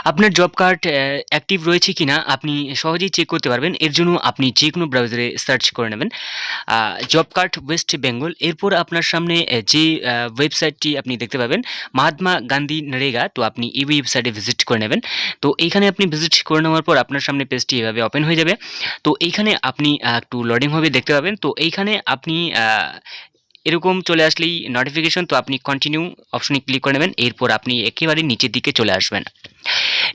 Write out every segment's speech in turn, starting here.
আপনার job card active রয়েছে কিনা আপনি সহজেই চেক করতে পারবেন। এর জন্য আপনি যেকোনো ব্রাউজারে সার্চ করে নেবেন জব কার্ড ওয়েস্ট বেঙ্গল। এরপর আপনার সামনে যে ওয়েবসাইটটি আপনি দেখতে পাবেন মহাত্মা গান্ধী নরেগা, তো আপনি এই ওয়েবসাইটে ভিজিট করে নেবেন। তো এইখানে আপনি ভিজিট করে নেওয়ার পর আপনার সামনে পেজটি এভাবে ওপেন হয়ে যাবে। তো এইখানে আপনি একটু লোডিং হবে দেখতে পাবেন। তো এইখানে আপনি এরকম চলে আসলেই নোটিফিকেশন, তো আপনি কন্টিনিউ অপশনে ক্লিক করে নেবেন। এরপর আপনি একেবারে নিচের দিকে চলে আসবেন।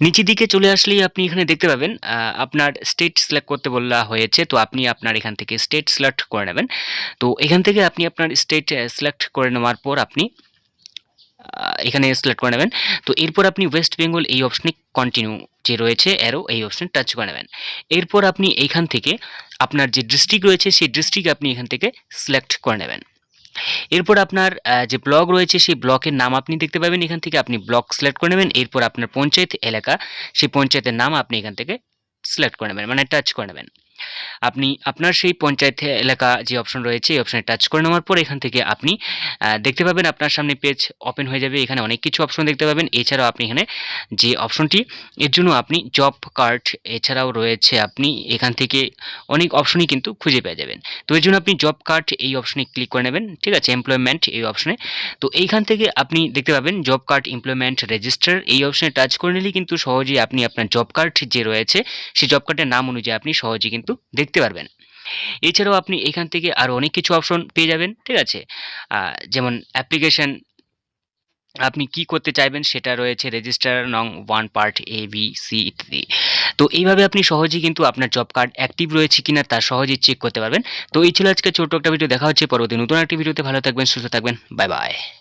নিচের দিকে চলে আসলেই আপনি এখানে দেখতে পাবেন আপনার স্টেট সিলেক্ট করতে বলা হয়েছে। তো আপনি আপনার এখান থেকে স্টেট সিলেক্ট করে নেবেন। তো এখান থেকে আপনি আপনার স্টেট সিলেক্ট করে নেওয়ার পর আপনি এখানে সিলেক্ট করে নেবেন। তো এরপর আপনি ওয়েস্ট বেঙ্গল এই অপশনে কন্টিনিউ যে রয়েছে অ্যারো, এই অপশনে টাচ করে নেবেন। এরপর আপনি এইখান থেকে আপনার যে ডিস্ট্রিক্ট রয়েছে সেই ডিস্ট্রিক্ট আপনি এখান থেকে সিলেক্ট করে নেবেন। এরপর আপনার যে ব্লক রয়েছে সেই ব্লকের নাম আপনি দেখতে পাবেন। এখান থেকে আপনি ব্লক সিলেক্ট করে নেবেন। এরপর আপনার পঞ্চায়েত এলাকা, সেই পঞ্চায়েতের নাম আপনি এখান থেকে সিলেক্ট করে নেবেন, মানে টাচ করে নেবেন। আপনি আপনার সেই পঞ্চায়েত এলাকা যে অপশন রয়েছে এই অপশনে টাচ করে নেওয়ার পর এখান থেকে আপনি দেখতে পাবেন আপনার সামনে পেজ ওপেন হয়ে যাবে। এখানে অনেক কিছু অপশন দেখতে পাবেন। এছাড়াও আপনি এখানে যে অপশনটি এর জন্য আপনি জব কার্ড, এছাড়াও রয়েছে আপনি এখান থেকে অনেক অপশনই কিন্তু খুঁজে পেয়ে যাবেন। তো এর জন্য আপনি জব কার্ড এই অপশনে ক্লিক করে নেবেন, ঠিক আছে, এমপ্লয়মেন্ট এই অপশনে। তো এইখান থেকে আপনি দেখতে পাবেন জব কার্ড এমপ্লয়মেন্ট রেজিস্টার, এই অপশনে টাচ করে নিলেই কিন্তু সহজেই আপনি আপনার জব কার্ড যে রয়েছে সেই জব কার্ডের নাম অনুযায়ী আপনি সহজেই কিন্তু দেখতে পারবেন। এছাড়াও আপনি এখান থেকে আরও অনেক কিছু অপশন পেয়ে যাবেন, ঠিক আছে, যেমন অ্যাপ্লিকেশন আপনি কি করতে চাইবেন সেটা রয়েছে, রেজিস্টার নং 1 পার্ট এ বি সি ইত্যাদি। তো এইভাবে আপনি সহজেই কিন্তু আপনার জব কার্ড অ্যাক্টিভ রয়েছে কিনা তা সহজেই চেক করতে পারবেন। তো এই ছিল আজকে ছোট্ট একটা ভিডিও। দেখা হচ্ছে পরবর্তী নতুন একটি ভিডিওতে। ভালো থাকবেন, সুস্থ থাকবেন, বাই বাই।